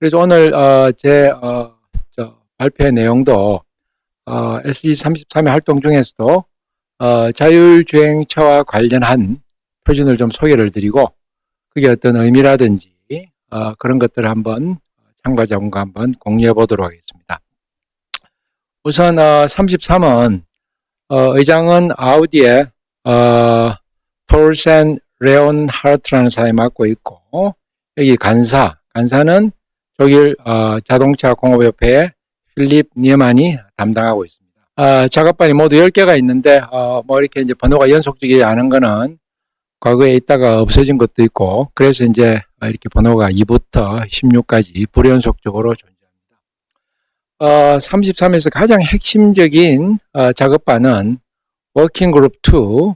그래서 오늘 발표 내용도 SG33의 활동 중에서도 자율주행차와 관련한 표준을 좀 소개를 드리고 그게 어떤 의미라든지 그런 것들을 한번 참가자분과 한번 공유해 보도록 하겠습니다. 우선 33은 의장은 아우디의 톨센 레온하르트라는 사람이 맡고 있고, 여기 간사는 독일 자동차 공업협회의 필립 니어만이 담당하고 있습니다. 작업반이 모두 10개가 있는데 뭐 이렇게 이제 번호가 연속적이지 않은 거는 과거에 있다가 없어진 것도 있고, 그래서 이제 이렇게 번호가 2부터 16까지 불연속적으로 존재합니다. 33에서 가장 핵심적인 작업반은 워킹그룹 2,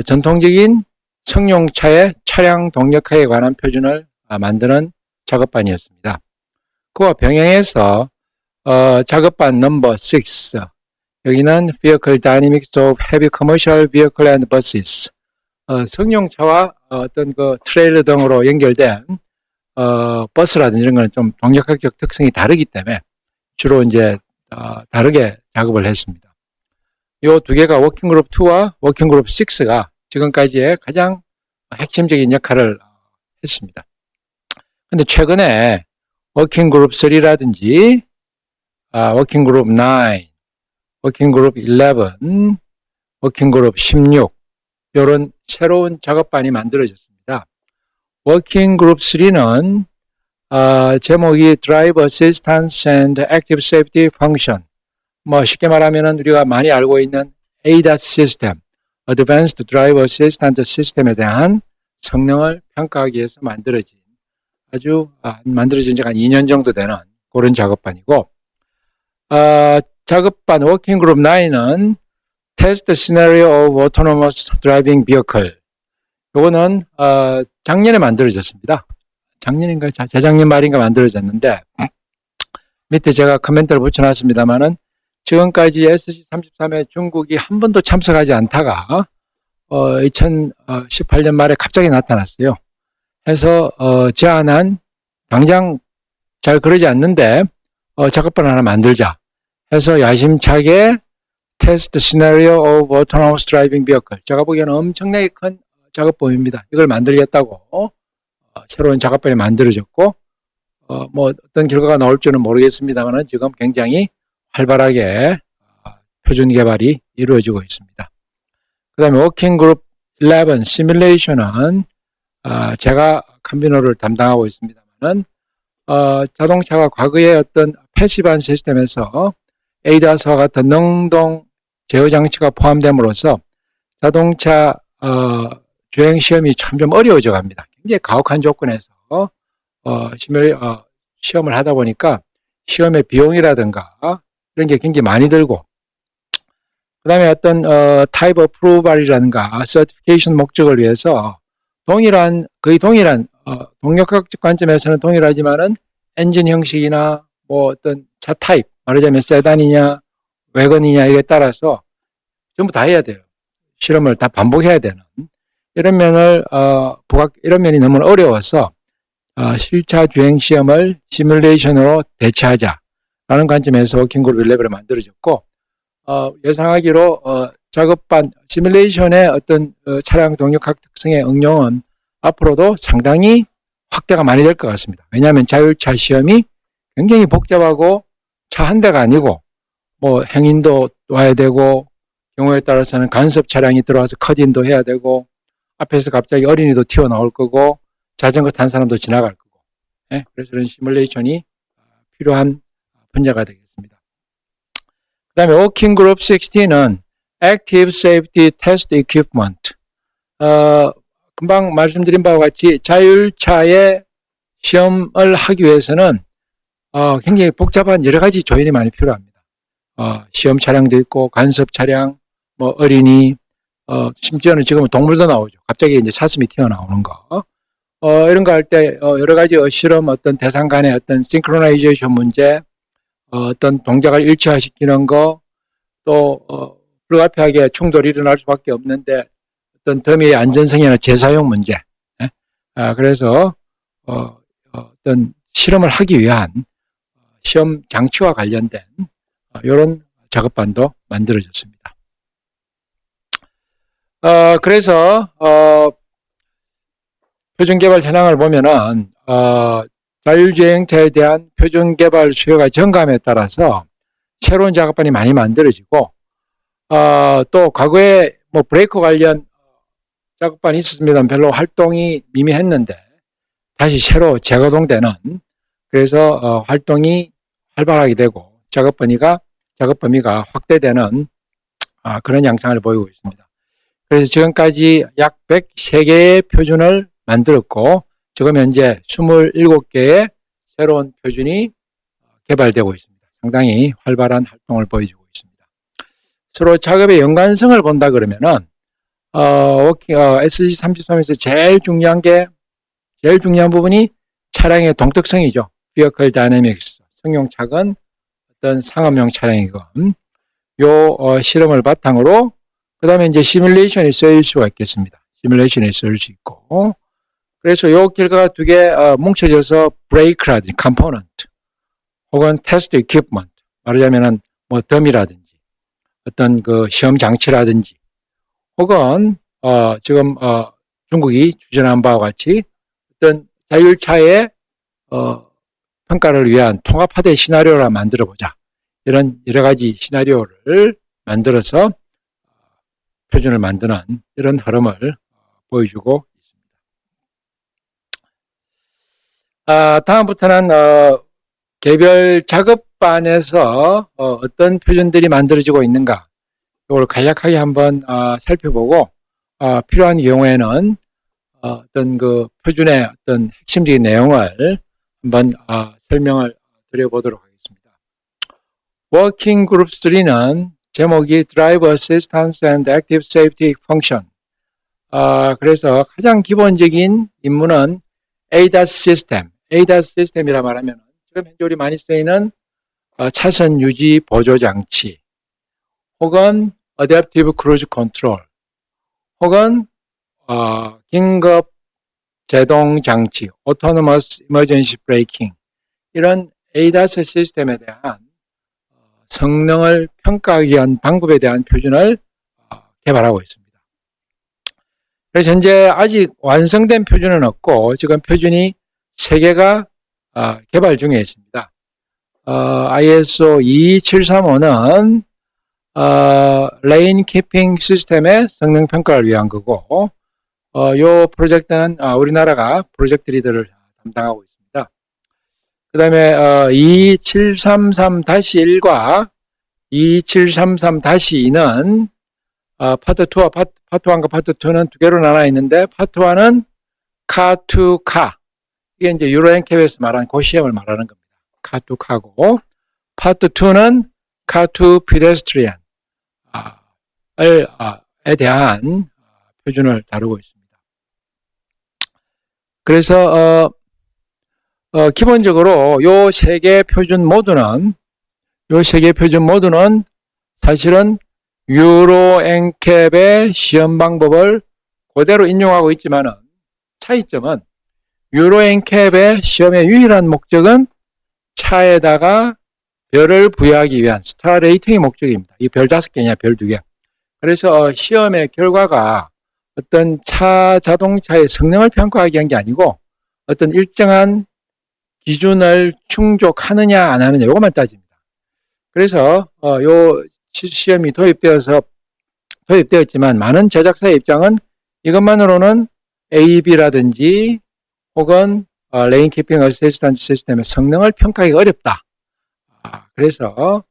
전통적인 승용차의 차량 동력화에 관한 표준을 만드는 작업반이었습니다. 그와 병행해서 작업반 넘버 6, 여기는 Vehicle Dynamics of Heavy Commercial Vehicle and Buses, 승용차와 어떤 그 트레일러 등으로 연결된 버스라든지 이런 거는 좀 동력학적 특성이 다르기 때문에 주로 이제 다르게 작업을 했습니다. 이 두 개가 워킹그룹 2와 워킹그룹 6가 지금까지의 가장 핵심적인 역할을 했습니다. 근데 최근에 워킹그룹 3라든지 워킹그룹 9, 워킹그룹 11, 워킹그룹 16 이런 새로운 작업반이 만들어졌습니다. 워킹그룹 3는 제목이 Drive Assistance and Active Safety Function, 뭐 쉽게 말하면 우리가 많이 알고 있는 ADAS 시스템, Advanced Driver Assistance 시스템에 대한 성능을 평가하기 위해서 만들어진 지가 한 2년 정도 되는 그런 작업반이고, 작업반 워킹그룹 9은 Test Scenario of Autonomous Driving Vehicle, 요거는 작년에 만들어졌습니다. 작년인가 재작년 말인가 만들어졌는데, 밑에 제가 코멘트를 붙여놨습니다만은 지금까지 SC33에 중국이 한 번도 참석하지 않다가 2018년 말에 갑자기 나타났어요. 해서 제안한, 당장 잘 그러지 않는데 작업반 하나 만들자 해서 야심차게 테스트 시나리오 오브 오토노머스 드라이빙 비어클, 제가 보기에는 엄청나게 큰 작업범입니다. 이걸 만들겠다고 새로운 작업반이 만들어졌고, 뭐 어떤 결과가 나올지는 모르겠습니다만 지금 굉장히 활발하게 표준 개발이 이루어지고 있습니다. 그 다음에 워킹그룹 11 시뮬레이션은 제가 컨비너를 담당하고 있습니다만 자동차가 과거의 어떤 패시브한 시스템에서 ADAS와 같은 능동 제어 장치가 포함됨으로써 자동차 주행 시험이 참 좀 어려워져 갑니다. 굉장히 가혹한 조건에서 시험을 하다 보니까 시험의 비용이라든가 이런 게 굉장히 많이 들고, 그 다음에 어떤 타입 어프루벌이라든가 서티피케이션 목적을 위해서 거의 동일한 동력학적 관점에서는 동일하지만은 엔진 형식이나 뭐 어떤 차 타입, 말하자면 세단이냐 외건이냐 이에 따라서 전부 다 해야 돼요. 실험을 다 반복해야 되는 이런 이런 면이 너무 어려워서 실차 주행 시험을 시뮬레이션으로 대체하자라는 관점에서 워킹그룹 11을 만들어졌고, 예상하기로 작업반 시뮬레이션의 어떤 차량 동력학 특성의 응용은 앞으로도 상당히 확대가 많이 될 것 같습니다. 왜냐하면 자율차 시험이 굉장히 복잡하고 차 한 대가 아니고 뭐 행인도 와야 되고, 경우에 따라서는 간섭 차량이 들어와서 컷인도 해야 되고, 앞에서 갑자기 어린이도 튀어나올 거고, 자전거 탄 사람도 지나갈 거고, 그래서 이런 시뮬레이션이 필요한 분야가 되겠습니다. 그 다음에 워킹그룹 16은 Active Safety Test Equipment, 금방 말씀드린 바와 같이 자율차의 시험을 하기 위해서는 굉장히 복잡한 여러 가지 조인이 많이 필요합니다. 시험 차량도 있고 간섭 차량, 뭐 어린이, 심지어는 지금은 동물도 나오죠. 갑자기 이제 사슴이 튀어나오는 거. 이런 거 할 때 여러 가지 실험 어떤 대상 간의 어떤 싱크로나이제이션 문제, 어떤 동작을 일치화시키는 거, 또 불가피하게 충돌이 일어날 수밖에 없는데 어떤 더미의 안전성이나 재사용 문제. 그래서 어떤 실험을 하기 위한 시험 장치와 관련된 이런 작업반도 만들어졌습니다. 그래서 표준개발 현황을 보면은 자율주행차에 대한 표준개발 수요가 증감에 따라서 새로운 작업반이 많이 만들어지고 또 과거에 뭐 브레이크 관련 작업반이 있었습니다만 별로 활동이 미미했는데 다시 새로 재가동되는, 그래서 활동이 활발하게 되고 작업 범위가 확대되는 그런 양상을 보이고 있습니다. 그래서 지금까지 약 103개의 표준을 만들었고 지금 현재 27개의 새로운 표준이 개발되고 있습니다. 상당히 활발한 활동을 보여주고 있습니다. 서로 작업의 연관성을 본다 그러면은 SG33에서 제일 중요한 부분이 차량의 동특성이죠. Vehicle Dynamics, 승용차건 어떤 상업용 차량이건 요 실험을 바탕으로 그 다음에 이제 시뮬레이션이 쓰일 수가 있겠습니다. 시뮬레이션이 쓰일 수 있고, 그래서 요 결과가 두 개 뭉쳐져서 브레이크라든지 컴포넌트 혹은 테스트 이퀴프먼트, 말하자면은 뭐 덤이라든지 어떤 그 시험 장치라든지 혹은 지금 중국이 주장한 바와 같이 어떤 자율차의 평가를 위한 통합화된 시나리오를 만들어 보자, 이런 여러 가지 시나리오를 만들어서 표준을 만드는 이런 흐름을 보여주고 있습니다. 다음부터는 개별 작업반에서 어떤 표준들이 만들어지고 있는가, 이걸 간략하게 한번 살펴보고 필요한 경우에는 어떤 그 표준의 어떤 핵심적인 내용을 한번 설명을 드려보도록 하겠습니다. Working Group 3는 제목이 Driver Assistance and Active Safety Function. 그래서 가장 기본적인 임무는 ADAS 시스템이라 말하면 지금 현재 우리 많이 쓰이는 차선 유지 보조 장치, 혹은 Adaptive Cruise Control, 혹은 긴급 제동 장치, Autonomous Emergency Braking, 이런 ADAS 시스템에 대한 성능을 평가하기 위한 방법에 대한 표준을 개발하고 있습니다. 그래서 현재 아직 완성된 표준은 없고 지금 표준이 3개가 개발 중에 있습니다. ISO 22735는 레인 키핑 시스템의 성능 평가를 위한 거고, 요 프로젝트는 우리나라가 프로젝트 리더를 담당하고 있습니다. 그 다음에 2733-1과 2733-2는 파트 2와 파트 1과 파트 2는 두 개로 나눠 있는데, 파트 1은 카2카, 이게 이제 유로 엔캡에서 말하는 그 시험을 말하는 겁니다. 카2카고, 파트 2는 카2 피데스트리안에 대한 표준을 다루고 있습니다. 그래서 기본적으로 요 세 개 표준 모두는 사실은 유로 엔캡의 시험 방법을 그대로 인용하고 있지만은, 차이점은 유로 엔캡의 시험의 유일한 목적은 차에다가 별을 부여하기 위한 스타 레이팅의 목적입니다. 이 별 5개냐 별 2개. 그래서 시험의 결과가 어떤 자동차의 성능을 평가하기 위한 게 아니고 어떤 일정한 기준을 충족하느냐 안 하느냐 이것만 따집니다. 그래서 요 시험이 도입되었지만 많은 제작사의 입장은 이것만으로는 AB라든지 혹은 레인 키핑 어시스턴트 시스템의 성능을 평가하기 어렵다. 그래서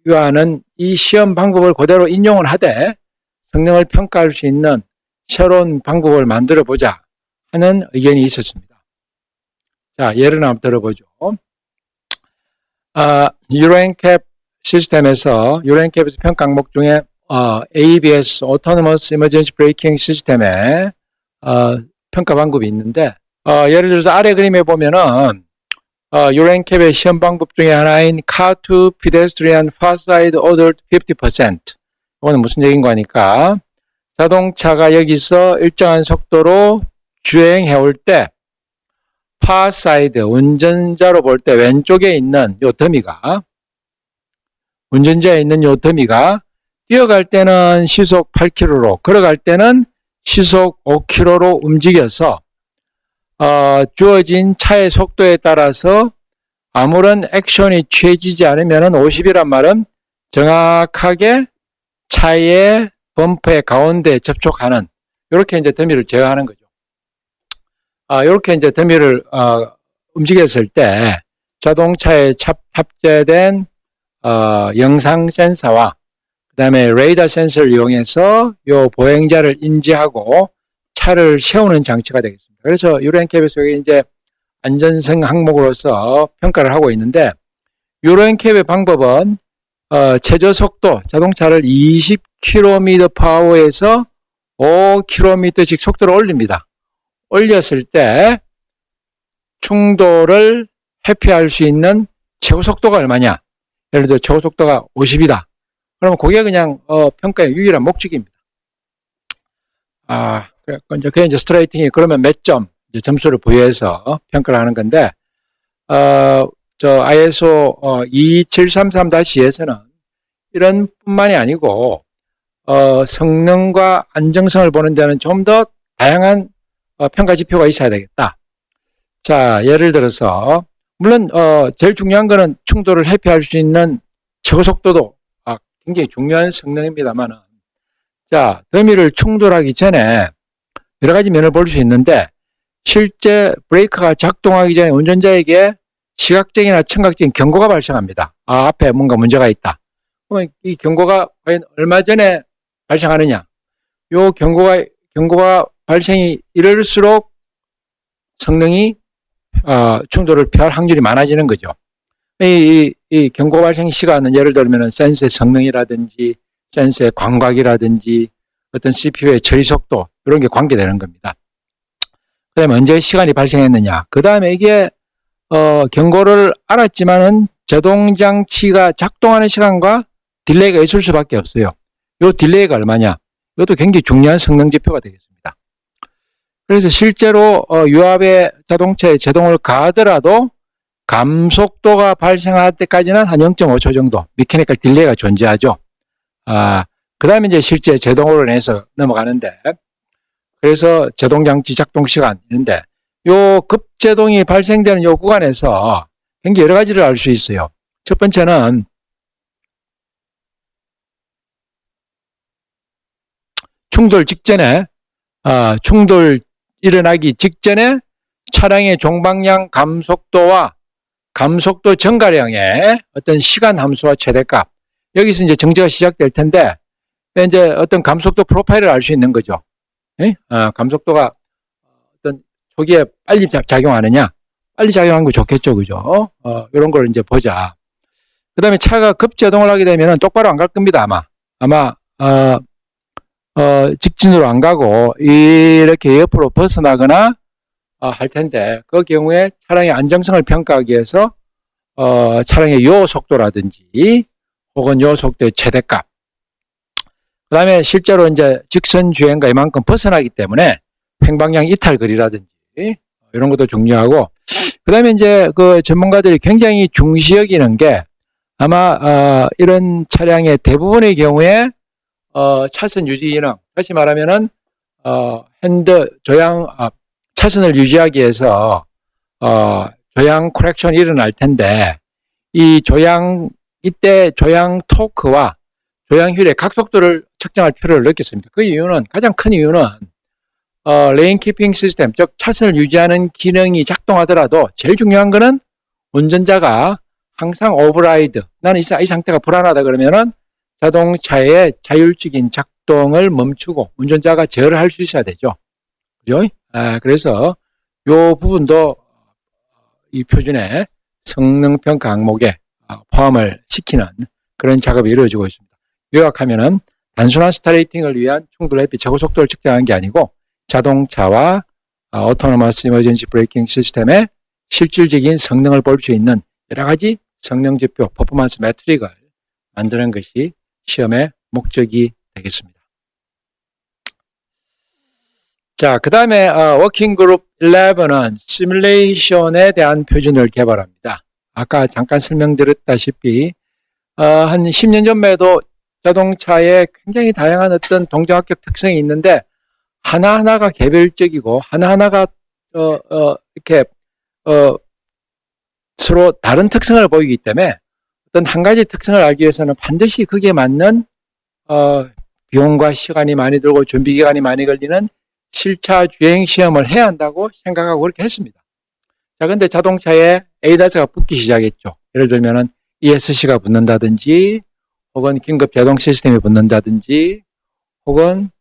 유아는 이 시험 방법을 그대로 인용을 하되 성능을 평가할 수 있는 새로운 방법을 만들어 보자 하는 의견이 있었습니다. 자, 예를 한번 들어보죠. 유로엔캡 시스템에서 유로엔캡에서 평가 항목 중에 ABS, Autonomous Emergency Braking 시스템의 평가 방법이 있는데, 예를 들어서 아래 그림에 보면은 유로엔캡의 시험 방법 중에 하나인 Car2 Pedestrian Farside Ordered 50%. 이거는 무슨 얘기인 거니까, 자동차가 여기서 일정한 속도로 주행해 올 때 far side, 운전자로 볼 때 왼쪽에 있는 요 더미가, 운전자에 있는 요 더미가 뛰어갈 때는 시속 8km로, 걸어갈 때는 시속 5km로 움직여서 주어진 차의 속도에 따라서 아무런 액션이 취해지지 않으면 50이란 말은 정확하게 차의 범퍼의 가운데에 접촉하는, 이렇게 이제 더미를 제어하는 거죠. 이렇게 이제 더미를 움직였을 때 자동차에 탑재된 영상 센서와 그다음에 레이더 센서를 이용해서 요 보행자를 인지하고 차를 세우는 장치가 되겠습니다. 그래서 유로엔캡에서 이제 안전성 항목으로서 평가를 하고 있는데, 유로엔캡의 방법은 최저 속도, 자동차를 20km/h에서 5km씩 속도를 올립니다. 올렸을 때 충돌을 회피할 수 있는 최고 속도가 얼마냐? 예를 들어 최고 속도가 50이다. 그러면 그게 그냥 평가의 유일한 목적입니다. 그게 이제 스트레이팅이 그러면 몇 점 점수를 부여해서 평가를 하는 건데, 저 ISO 2733-E에서는 이런 뿐만이 아니고 성능과 안정성을 보는 데는 좀 더 다양한 평가 지표가 있어야 되겠다. 자, 예를 들어서 물론 제일 중요한 거는 충돌을 회피할 수 있는 최고 속도도 굉장히 중요한 성능입니다만은, 자, 더미를 충돌하기 전에 여러 가지 면을 볼 수 있는데, 실제 브레이크가 작동하기 전에 운전자에게 시각적이나 청각적인 경고가 발생합니다. 앞에 뭔가 문제가 있다. 그러면 이 경고가 과연 얼마 전에 발생하느냐? 요 경고가 발생이 이럴수록 성능이 충돌을 피할 확률이 많아지는 거죠. 이 경고 발생 시간은 예를 들면 센서의 성능이라든지 센서의 광각이라든지 어떤 CPU의 처리 속도, 이런 게 관계되는 겁니다. 그 다음에 언제 시간이 발생했느냐. 그 다음에 이게 경고를 알았지만은 제동장치가 작동하는 시간과 딜레이가 있을 수밖에 없어요. 이 딜레이가 얼마냐. 이것도 굉장히 중요한 성능 지표가 되겠습니다. 그래서 실제로 유압의 자동차에 제동을 가하더라도 감속도가 발생할 때까지는 한 0.5초 정도 미케니컬 딜레이가 존재하죠. 그 다음에 이제 실제 제동으로 인해서 넘어가는데, 그래서 제동장치 작동 시간인데, 요 급제동이 발생되는 요 구간에서 굉장히 여러 가지를 알 수 있어요. 첫 번째는 충돌 직전에, 충돌 일어나기 직전에 차량의 종방향 감속도와 감속도 증가량의 어떤 시간 함수와 최대값, 여기서 이제 정제가 시작될 텐데, 이제 어떤 감속도 프로파일을 알 수 있는 거죠. 감속도가 어떤 초기에 빨리 작용하느냐, 빨리 작용하는 거 좋겠죠, 그죠? 이런 걸 이제 보자. 그 다음에 차가 급제동을 하게 되면 똑바로 안 갈 겁니다, 아마 직진으로 안 가고 이렇게 옆으로 벗어나거나 할 텐데, 그 경우에 차량의 안정성을 평가하기 위해서 차량의 요 속도라든지 혹은 요 속도의 최대값, 그 다음에 실제로 이제 직선 주행과 이만큼 벗어나기 때문에 횡방향 이탈거리라든지 이런 것도 중요하고, 그 다음에 이제 그 전문가들이 굉장히 중시 여기는 게, 아마 이런 차량의 대부분의 경우에 차선 유지 기능, 다시 말하면은 핸드 조향, 차선을 유지하기 위해서 조향 코렉션이 일어날 텐데, 이 조향, 이때 조향 토크와 조향 휠의 각속도를 측정할 필요를 느꼈습니다. 그 이유는, 가장 큰 이유는 레인 키핑 시스템, 즉 차선을 유지하는 기능이 작동하더라도 제일 중요한 거는 운전자가 항상 오버라이드, 나는 이 상태가 불안하다 그러면은 자동차의 자율적인 작동을 멈추고 운전자가 제어를 할 수 있어야 되죠. 그죠? 그래서 이 부분도 이 표준의 성능평가 항목에 포함을 시키는 그런 작업이 이루어지고 있습니다. 요약하면은 단순한 스타레이팅을 위한 충돌 회피 최고 속도를 측정한 게 아니고, 자동차와 오토노머스 이머전시 브레이킹 시스템의 실질적인 성능을 볼 수 있는 여러 가지 성능 지표, 퍼포먼스 매트릭을 만드는 것이 시험의 목적이 되겠습니다. 자, 그 다음에 워킹 그룹 11은 시뮬레이션에 대한 표준을 개발합니다. 아까 잠깐 설명드렸다시피 한 10년 전만 해도 자동차에 굉장히 다양한 어떤 동종합격 특성이 있는데 하나하나가 개별적이고 하나하나가 이렇게 서로 다른 특성을 보이기 때문에 어떤 한 가지 특성을 알기 위해서는 반드시 그게 맞는 비용과 시간이 많이 들고 준비 기간이 많이 걸리는 실차 주행 시험을 해야 한다고 생각하고 그렇게 했습니다. 자, 근데 자동차에 ADAS가 붙기 시작했죠. 예를 들면은 ESC가 붙는다든지, 혹은 긴급 제동 시스템이 붙는다든지, 혹은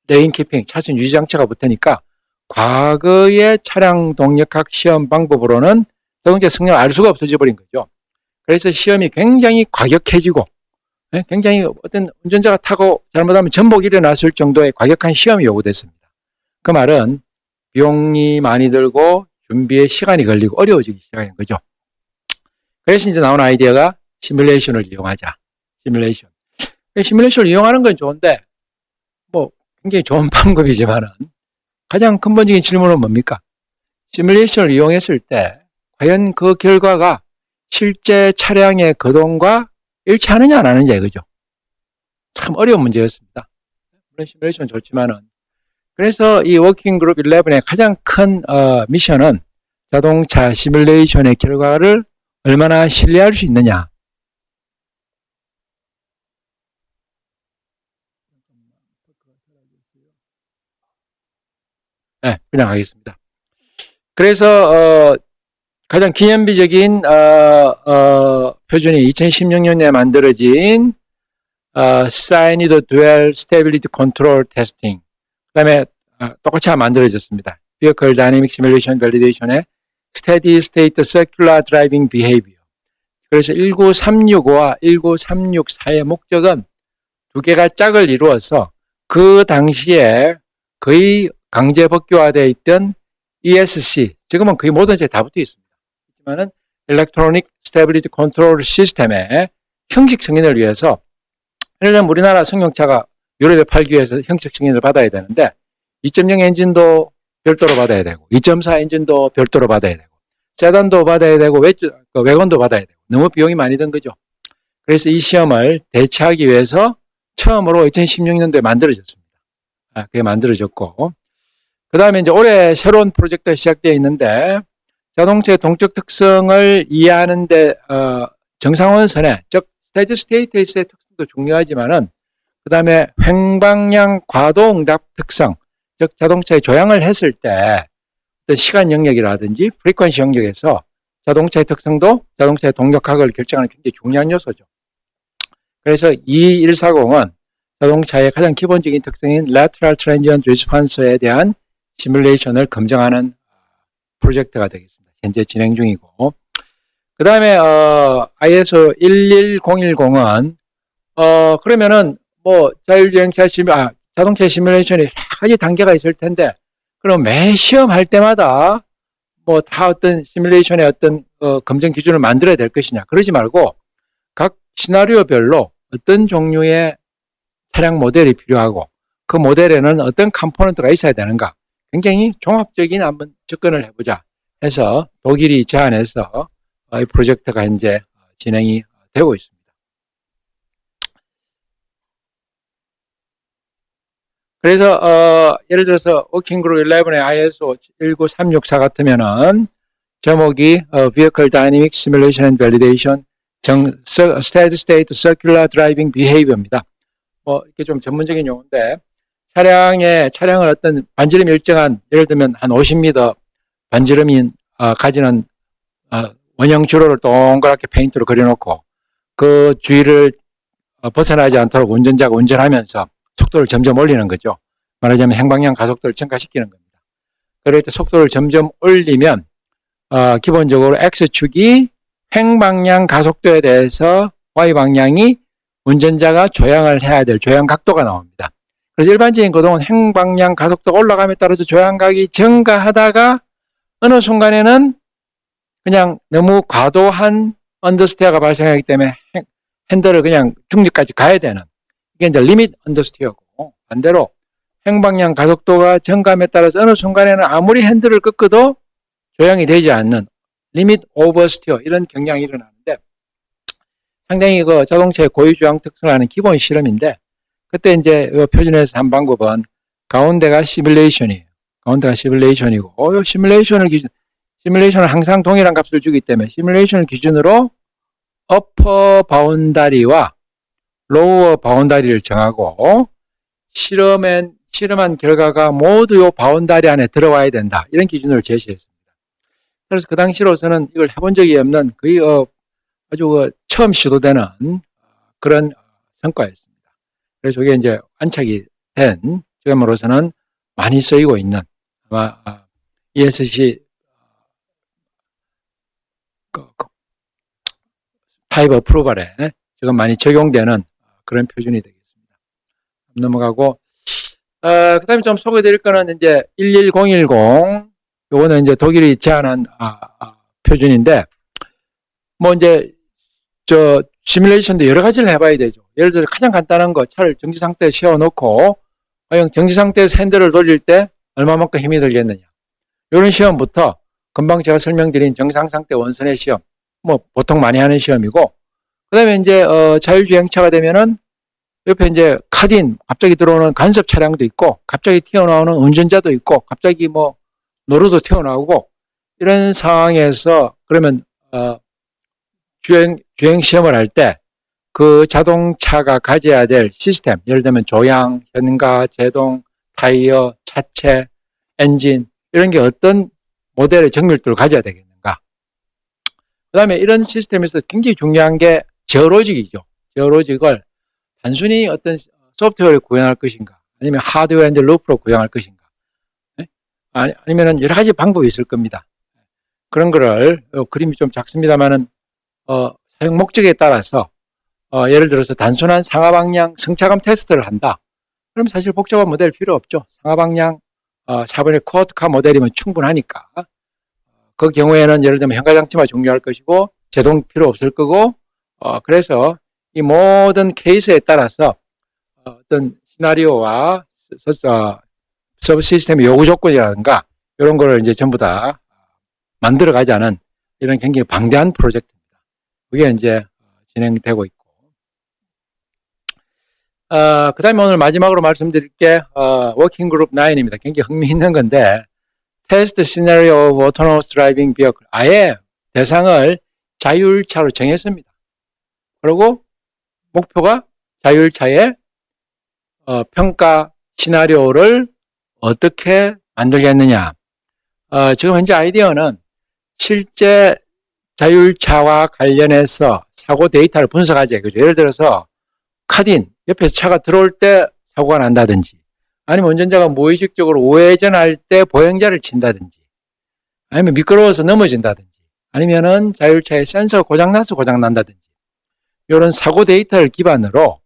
레인 키핑, 차선 유지 장치가 붙으니까 과거의 차량 동력학 시험 방법으로는 자동차 성능을 알 수가 없어져 버린 거죠. 그래서 시험이 굉장히 과격해지고, 굉장히 어떤 운전자가 타고 잘못하면 전복이 일어났을 정도의 과격한 시험이 요구됐습니다. 그 말은 비용이 많이 들고 준비에 시간이 걸리고 어려워지기 시작한 거죠. 그래서 이제 나온 아이디어가 시뮬레이션을 이용하자. 시뮬레이션을 이용하는 건 좋은데 뭐 굉장히 좋은 방법이지만은 가장 근본적인 질문은 뭡니까? 시뮬레이션을 이용했을 때 과연 그 결과가 실제 차량의 거동과 일치하느냐 안 하느냐 이거죠. 참 어려운 문제였습니다. 물론 시뮬레이션은 좋지만은. 그래서 이 워킹 그룹 11의 가장 큰 미션은 자동차 시뮬레이션의 결과를 얼마나 신뢰할 수 있느냐. 네, 그냥 하겠습니다. 그래서 가장 기념비적인 표준이 2016년에 만들어진 Signed Dual Stability Control Testing. 그 다음에 똑같이 만들어졌습니다. Vehicle Dynamic Simulation Validation의 Steady State Circular Driving Behavior. 그래서 19365와 19364의 목적은 두 개가 짝을 이루어서 그 당시에 거의 강제 법규화되어 있던 ESC, 지금은 거의 모든 차에 다 붙어 있습니다. 하지만은 Electronic Stability Control System의 형식 승인을 위해서, 예를 들면 우리나라 승용차가 유럽에 팔기 위해서 형식 승인을 받아야 되는데 2.0 엔진도 별도로 받아야 되고 2.4 엔진도 별도로 받아야 되고 세단도 받아야 되고 외건도 받아야 되고 너무 비용이 많이 든 거죠. 그래서 이 시험을 대체하기 위해서 처음으로 2016년도에 만들어졌습니다. 그게 만들어졌고, 그 다음에 이제 올해 새로운 프로젝트가 시작되어 있는데 자동차의 동적 특성을 이해하는데 정상원선의, 즉 스테디 스테이트에서의 특성도 중요하지만은 그 다음에 횡방향 과도 응답 특성, 즉 자동차의 조향을 했을 때 어떤 시간 영역이라든지 프리퀀시 영역에서 자동차의 특성도 자동차의 동력학을 결정하는 굉장히 중요한 요소죠. 그래서 2140은 자동차의 가장 기본적인 특성인 Lateral Transient Response에 대한 시뮬레이션을 검증하는 프로젝트가 되겠습니다. 현재 진행 중이고, 그 다음에 ISO 11010은 그러면은 뭐 자율주행차 자동차 시뮬레이션이 여러 가지 단계가 있을 텐데, 그럼 매 시험할 때마다 뭐 다 어떤 시뮬레이션의 어떤 검증 기준을 만들어야 될 것이냐? 그러지 말고 각 시나리오별로 어떤 종류의 차량 모델이 필요하고 그 모델에는 어떤 컴포넌트가 있어야 되는가? 굉장히 종합적인 한번 접근을 해보자 해서 독일이 제안해서 이 프로젝트가 현재 진행이 되고 있습니다. 그래서 예를 들어서 워킹그룹 11의 ISO 19364 같으면은 제목이 Vehicle Dynamic Simulation and Validation Steady State Circular Driving Behavior입니다. 뭐 이렇게 좀 전문적인 용어인데 차량을 어떤 반지름이 일정한, 예를 들면 한 50m 반지름이 가지는 원형 주로를 동그랗게 페인트로 그려놓고 그 주위를 벗어나지 않도록 운전자가 운전하면서 속도를 점점 올리는 거죠. 말하자면 행방향 가속도를 증가시키는 겁니다. 그럴 때 속도를 점점 올리면 기본적으로 X축이 횡방향 가속도에 대해서 Y방향이 운전자가 조향을 해야 될 조향 각도가 나옵니다. 그래서 일반적인 거동은 행방향 가속도가 올라감에 따라서 조향각이 증가하다가 어느 순간에는 그냥 너무 과도한 언더스티어가 발생하기 때문에 핸들을 그냥 중립까지 가야 되는, 이게 이제 리밋 언더스티어고, 반대로 행방향 가속도가 증감에 따라서 어느 순간에는 아무리 핸들을 꺾어도 조향이 되지 않는 리밋 오버스티어 이런 경향이 일어나는데 상당히 그 자동차의 고유조향 특성을 하는 기본 실험인데 그때 이제 그 표준에서 한 방법은 가운데가 시뮬레이션이에요. 가운데가 시뮬레이션이고 시뮬레이션은 항상 동일한 값을 주기 때문에 시뮬레이션을 기준으로 어퍼 바운다리와 로어 바운다리를 정하고 실험한 결과가 모두 요 바운다리 안에 들어와야 된다. 이런 기준을 제시했습니다. 그래서 그 당시로서는 이걸 해본 적이 없는 거의 아주 처음 시도되는 그런 성과였습니다. 그래서 이게 이제 안착이 된 지금으로서는 많이 쓰이고 있는 아마 ESC 타입 어프로벌에 지금 많이 적용되는 그런 표준이 되겠습니다. 넘어가고 그 다음에 좀 소개해드릴 거는 이제 11010 요거는 이제 독일이 제안한 표준인데 뭐 이제 저 시뮬레이션도 여러 가지를 해봐야 되죠. 예를 들어서 가장 간단한 거 차를 정지 상태에 세워놓고 과연 정지 상태에서 핸들을 돌릴 때 얼마만큼 힘이 들겠느냐 이런 시험부터 금방 제가 설명드린 정상 상태 원선의 시험 뭐 보통 많이 하는 시험이고 그 다음에 이제 자율주행차가 되면은 옆에 이제 카딘 갑자기 들어오는 간섭 차량도 있고 갑자기 튀어나오는 운전자도 있고 갑자기 뭐 노루도 튀어나오고 이런 상황에서 그러면 주행 시험을 할 때 그 자동차가 가져야 될 시스템 예를 들면 조향, 현가, 제동, 타이어, 차체, 엔진 이런 게 어떤 모델의 정밀도를 가져야 되겠는가. 그 다음에 이런 시스템에서 굉장히 중요한 게 제어로직이죠. 제어로직을 단순히 어떤 소프트웨어를 구현할 것인가 아니면 하드웨어 앤드 루프로 구현할 것인가 아니면 여러 가지 방법이 있을 겁니다. 그런 거를 그림이 좀 작습니다만은 사용 목적에 따라서 예를 들어서 단순한 상하방향 승차감 테스트를 한다. 그럼 사실 복잡한 모델 필요 없죠. 상하방향 4번의 쿼드카 모델이면 충분하니까 그 경우에는 예를 들면 현가장치만 종료할 것이고 제동 필요 없을 거고 그래서 이 모든 케이스에 따라서 어떤 시나리오와 서브 시스템의 요구 조건이라든가 이런 거를 이제 전부 다 만들어 가자는 이런 굉장히 방대한 프로젝트입니다. 그게 이제 진행되고 있고. 그 다음에 오늘 마지막으로 말씀드릴 게 워킹 그룹 9입니다. 굉장히 흥미있는 건데 테스트 시나리오 오브 오토노머스 드라이빙 비어클 아예 대상을 자율차로 정했습니다. 그리고 목표가 자율차의 평가 시나리오를 어떻게 만들겠느냐. 지금 현재 아이디어는 실제 자율차와 관련해서 사고 데이터를 분석하지. 그죠? 예를 들어서 카딘 옆에서 차가 들어올 때 사고가 난다든지 아니면 운전자가 무의식적으로 우회전할 때 보행자를 친다든지 아니면 미끄러워서 넘어진다든지 아니면은 자율차의 센서가 고장나서 고장난다든지 이런 사고 데이터를 기반으로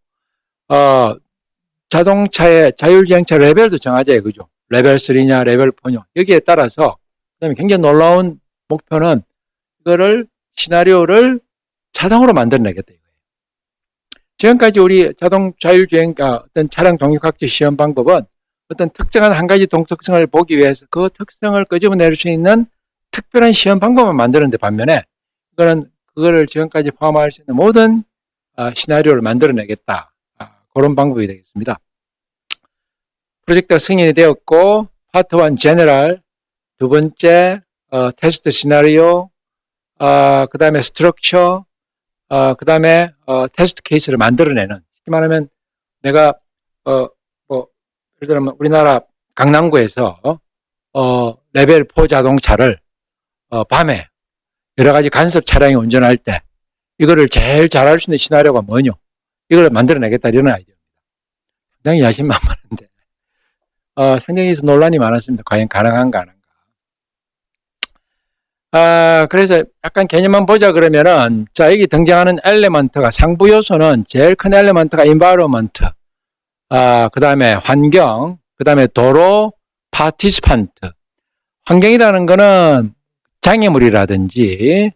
자동차의 자율주행차 레벨도 정하자. 그죠? 레벨 3냐 레벨 4냐 여기에 따라서 그다음에 굉장히 놀라운 목표는 이거를 시나리오를 자동으로 만들어내겠다. 지금까지 우리 자동 자율주행 어떤 차량 동력학적 시험 방법은 어떤 특정한 한 가지 동특성을 보기 위해서 그 특성을 끄집어낼 수 있는 특별한 시험 방법을 만드는데 반면에 이거는 그거를 지금까지 포함할 수 있는 모든 시나리오를 만들어내겠다. 그런 방법이 되겠습니다. 프로젝트가 승인이 되었고 파트 1 제너럴, 두 번째 테스트 시나리오, 그 다음에 스트럭처, 그 다음에 테스트 케이스를 만들어내는 쉽게 말하면 내가 뭐 예를 들면 우리나라 강남구에서 레벨 4 자동차를 밤에 여러 가지 간섭 차량이 운전할 때 이거를 제일 잘할 수 있는 시나리오가 뭐냐 이걸 만들어내겠다 이런 아이디어입니다. 상당히 야심만만한데 상당히 논란이 많았습니다. 과연 가능한가 안 한가. 그래서 약간 개념만 보자 그러면은, 자, 여기 등장하는 엘리먼트가, 상부 요소는 제일 큰 엘리먼트가 environment, 그 다음에 환경, 그 다음에 도로, participant. 환경이라는 거는 장애물이라든지,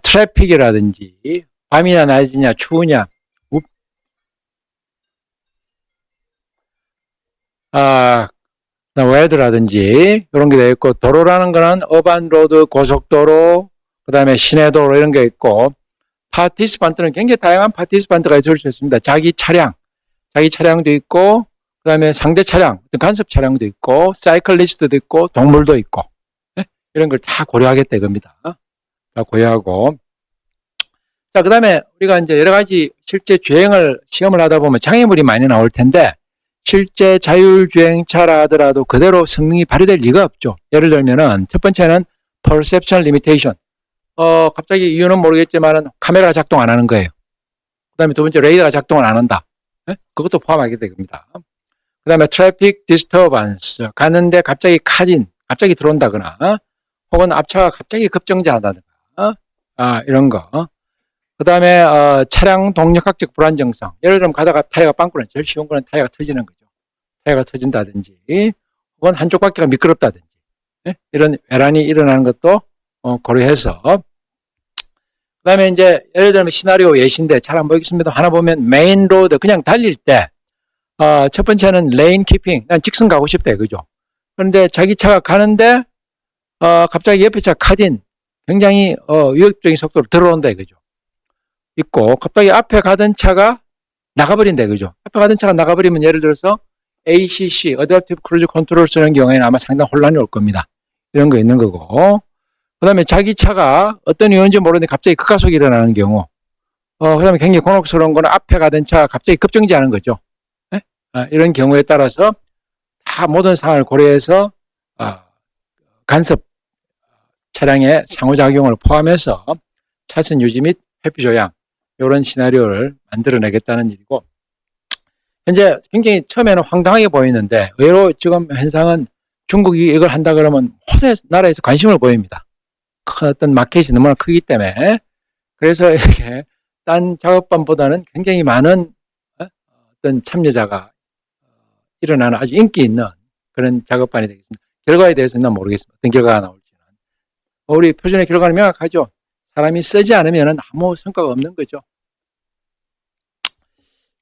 트래픽이라든지, 밤이냐 낮이냐, 추우냐, 웨드라든지 이런 게 되어 있고, 도로라는 거는 어반 로드, 고속도로, 그 다음에 시내도로 이런 게 있고, 파티시판트는 굉장히 다양한 파티시판트가 있을 수 있습니다. 자기 차량도 있고, 그 다음에 상대 차량, 간섭 차량도 있고, 사이클리스트도 있고, 동물도 있고, 네? 이런 걸 다 고려하겠다 이겁니다. 다 고려하고. 자, 그 다음에 우리가 이제 여러 가지 실제 주행을 시험을 하다 보면 장애물이 많이 나올 텐데, 실제 자율주행차라 하더라도 그대로 성능이 발휘될 리가 없죠. 예를 들면은, 첫 번째는 perception limitation. 갑자기 이유는 모르겠지만은 카메라가 작동 안 하는 거예요. 그 다음에 두 번째 레이더가 작동을 안 한다. 네? 그것도 포함하게 됩니다. 그 다음에 트래픽 디스터번스. 가는데 갑자기 갑자기 들어온다거나, 혹은 앞차가 갑자기 급정지한다든가, 이런 거. 그 다음에 차량 동력학적 불안정성. 예를 들면 가다가 타이어가 빵꾸는 제일 쉬운 거는 타이어가 터지는 거죠. 타이어가 터진다든지, 혹은 한쪽 바퀴가 미끄럽다든지, 네? 이런 외란이 일어나는 것도 고려해서. 그 다음에 이제 예를 들면 시나리오 예시인데 잘 안 보이겠습니다. 하나 보면 메인 로드 그냥 달릴 때 첫 번째는 레인 키핑, 난 직선 가고 싶다 그죠. 그런데 자기 차가 가는데 갑자기 옆에 차 카딘 굉장히 위협적인 속도로 들어온다 그죠. 있고, 갑자기 앞에 가던 차가 나가버린다 그죠. 앞에 가던 차가 나가버리면 예를 들어서 ACC, Adaptive Cruise Control 쓰는 경우에는 아마 상당히 혼란이 올 겁니다. 이런 거 있는 거고. 그 다음에 자기 차가 어떤 이유인지 모르는데 갑자기 급가속이 일어나는 경우, 그 다음에 굉장히 곤혹스러운 거는 앞에 가던 차가 갑자기 급정지하는 거죠. 네? 이런 경우에 따라서 다 모든 상황을 고려해서 간섭 차량의 상호작용을 포함해서 차선 유지 및 회피 조향 이런 시나리오를 만들어내겠다는 일이고, 현재 굉장히 처음에는 황당하게 보이는데 의외로 지금 현상은 중국이 이걸 한다 그러면 모든 나라에서 관심을 보입니다. 어떤 마켓이 너무나 크기 때문에. 그래서 이렇게 딴 작업반보다는 굉장히 많은 어떤 참여자가 일어나는 아주 인기 있는 그런 작업반이 되겠습니다. 결과에 대해서는 모르겠습니다. 어떤 결과가 나올지는. 우리 표준의 결과는 명확하죠. 사람이 쓰지 않으면 아무 성과가 없는 거죠.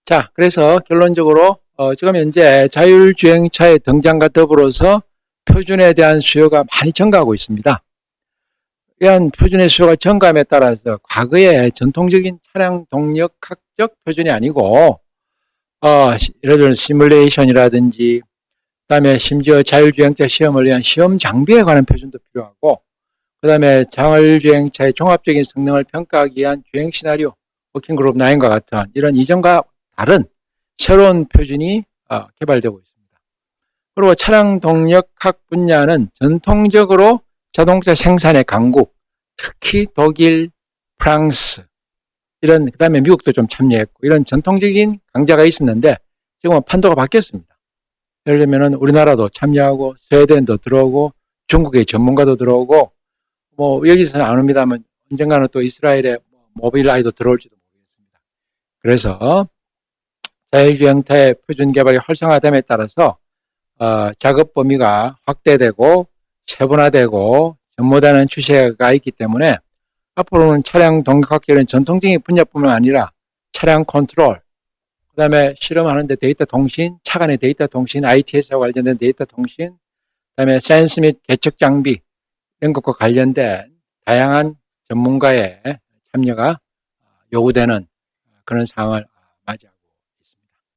자, 그래서 결론적으로 지금 현재 자율주행차의 등장과 더불어서 표준에 대한 수요가 많이 증가하고 있습니다. 이러한 표준의 수요가 증가함에 따라서 과거의 전통적인 차량 동력학적 표준이 아니고 예를 들어 시뮬레이션이라든지, 그다음에 심지어 자율주행차 시험을 위한 시험 장비에 관한 표준도 필요하고, 그다음에 자율주행차의 종합적인 성능을 평가하기 위한 주행 시나리오, 워킹그룹 9과 같은 이런 이전과 다른 새로운 표준이 개발되고 있습니다. 그리고 차량 동력학 분야는 전통적으로 자동차 생산의 강국, 특히 독일, 프랑스, 그 다음에 미국도 좀 참여했고, 이런 전통적인 강자가 있었는데, 지금은 판도가 바뀌었습니다. 예를 들면 우리나라도 참여하고, 스웨덴도 들어오고, 중국의 전문가도 들어오고, 여기서는 안 옵니다만, 언젠가는 또 이스라엘의 모빌아이도 들어올지도 모르겠습니다. 그래서, 자율주행차의 표준 개발이 활성화됨에 따라서, 작업 범위가 확대되고, 세분화되고, 전무되는 추세가 있기 때문에, 앞으로는 차량 동력학계는 전통적인 분야뿐만 아니라 차량 컨트롤, 그 다음에 실험하는데 데이터 통신, 차 간의 데이터 통신, ITS와 관련된 데이터 통신, 그 다음에 센스 및 계측 장비 이런 것과 관련된 다양한 전문가의 참여가 요구되는 그런 상황을 맞이하고